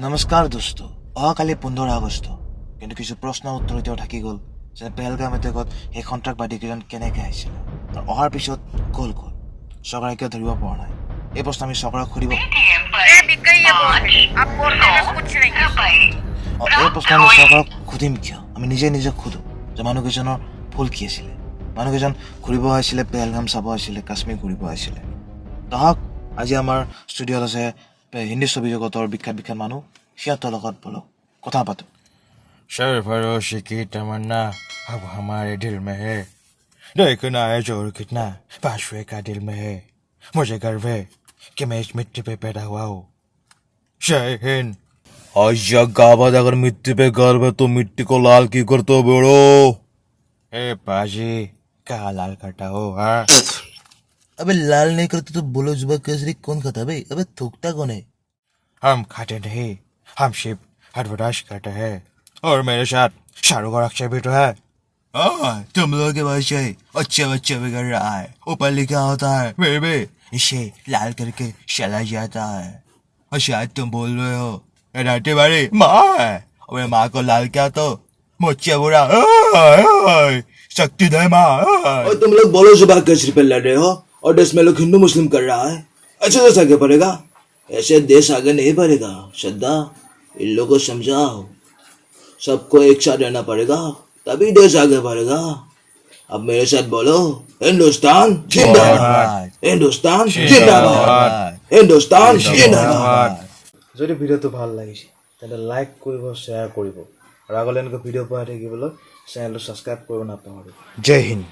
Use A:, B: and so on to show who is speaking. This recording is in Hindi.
A: নমস্কাৰ দোস্ত অহাকালি 15 আগষ্ট কিন্তু কিছু প্ৰশ্ন উত্তৰ এতিয়াও থাকি গ'ল যে পেহেলগাম এটেকত সেই সন্ত্ৰাসবাদীকেইজন কেনেকৈ আহিছিল আৰু অহাৰ পিছত গ'ল চৰকাৰে কিয় ধৰিব পৰা নাই এই প্ৰশ্ন আমি চৰকাৰক সুধিব এই প্ৰশ্ন আমি চৰকাৰক সুধিম কিয় আমি নিজে সুধো যে মানুহকেইজনৰ ভুল কি আছিলে মানুহকেইজন ঘূৰিব আহিছিলে পেহেলগাম চাব আহিছিলে কাশ্মীৰ ঘূৰিব আহিছিলে তাহাক আজি আমাৰ ষ্টুডিঅ'ত আছে हिंदी छवि जगतर विख्यात मानुह सियातर लगत बोलो कथा पातो
B: सरफरोशी की तमन्ना अब हमारे दिल में है देखना है जोर कितना पाशवे का दिल में है मुझे गर्व है कि मैं इस मिट्टी पे पैदा हुआ हूँ जय हिंद आज गावत अगर मिट्टी पे गर्व है तो मिट्टी को लाल की कर तो बोलो हे पाजी क्या लाल करता हो हाँ
A: अबे लाल नहीं करते तो बोलो जुबा केसरी कौन खाता भाई अबे थूकता कौन है
B: हम खाते नहीं हम सिर्फ एडवर्टाइज करते हैं और मेरे साथ शाहरुख और अक्षय भी तो है
A: तुम लोगों के पास अच्छे बच्चे बिगड़ रहा है ऊपर लिखा होता है बेबे इसे लाल करके चला जाता है और शायद तुम बोल रहे हो डांटे बारी माँ है और माँ को लाल क्या तो मुझे बुरा शक्ति दे माँ और तुम लोग बोलो जुबा केसरी पे लड़ रहे हो और देश में लोग हिंदू मुस्लिम कर रहा है अच्छा देश आगे बढ़ेगा ऐसे देश आगे नहीं बढ़ेगा श्रद्धा इन लोगों को समझाओ सबको एक साथ रहना पड़ेगा तभी देश आगे बढ़ेगा अब मेरे साथ बोलो हिंदुस्तान जिंदाबाद हिंदुस्तान जिंदाबाद हिंदुस्तान जिंदाबाद
C: যদি ভিডিওটো ভাল লাগিছে তেন্তে লাইক কৰিব শ্বেয়াৰ কৰিব আৰু আগলৈ এনেকৈ ভিডিঅ' পোৱা থাকিবলৈ চেনেলটো ছাবস্ক্ৰাইব কৰিব নাপাহৰিব
A: जय हिंद।